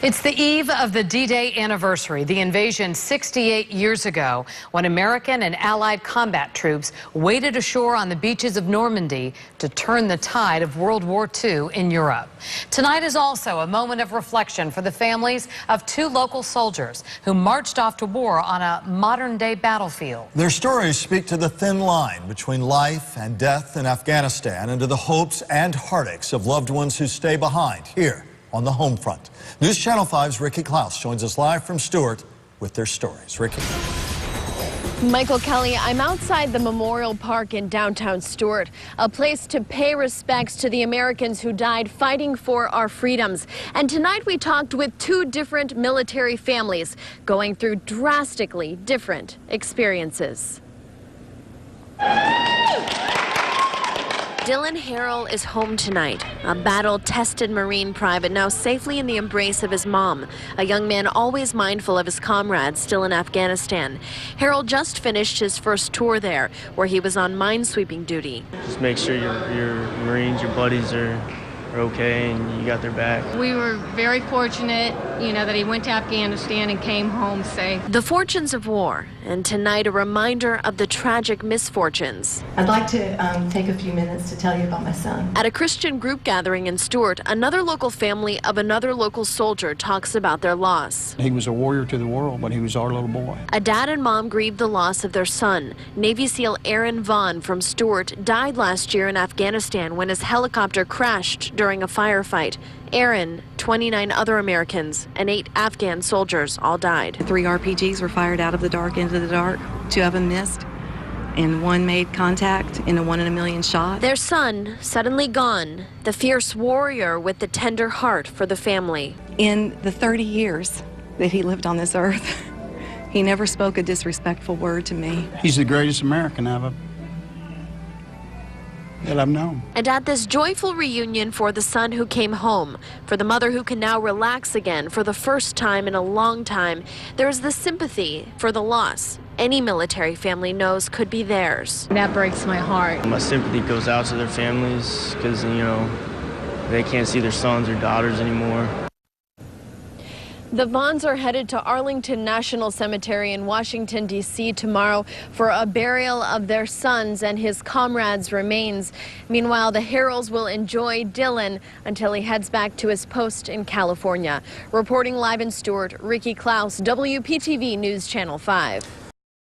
It's the eve of the D-Day anniversary, the invasion 68 years ago, when American and Allied combat troops waded ashore on the beaches of Normandy to turn the tide of World War II in Europe. Tonight is also a moment of reflection for the families of two local soldiers who marched off to war on a modern-day battlefield. Their stories speak to the thin line between life and death in Afghanistan and to the hopes and heartaches of loved ones who stay behind here on the home front. News Channel 5's Ricky Klaus joins us live from Stuart with their stories. Ricky. Michael Kelly, I'm outside the Memorial Park in downtown Stuart, a place to pay respects to the Americans who died fighting for our freedoms. And tonight we talked with two different military families going through drastically different experiences. Dylan Harrell is home tonight, a battle-tested Marine private now safely in the embrace of his mom, a young man always mindful of his comrades still in Afghanistan. Harrell just finished his first tour there, where he was on minesweeping duty. Just make sure your Marines, your buddies are okay and you got their back. We were very fortunate, that he went to Afghanistan and came home safe. The fortunes of war, and tonight a reminder of the tragic misfortunes. I'd like to take a few minutes to tell you about my son. At a Christian group gathering in Stuart, another local family of another local soldier talks about their loss. He was a warrior to the world, but he was our little boy. A dad and mom grieved the loss of their son. Navy SEAL Aaron Vaughn from Stuart died last year in Afghanistan when his helicopter crashed during a firefight. Aaron, 29 other Americans, and 8 Afghan soldiers all died. 3 RPGs were fired out of the dark into the dark. 2 of them missed, and 1 made contact in a 1 in a million shot. Their son, suddenly gone, the fierce warrior with the tender heart for the family. In the 30 years that he lived on this earth, he never spoke a disrespectful word to me. He's the greatest American that I've known. And at this joyful reunion for the son who came home, for the mother who can now relax again for the first time in a long time, there is the sympathy for the loss any military family knows could be theirs. That breaks my heart. My sympathy goes out to their families because, they can't see their sons or daughters anymore. The Vaughns are headed to Arlington National Cemetery in Washington, D.C. tomorrow for a burial of their sons and his comrades' remains. Meanwhile, the Harrells will enjoy Dylan until he heads back to his post in California. Reporting live in Stuart, Ricky Klaus, WPTV News Channel 5.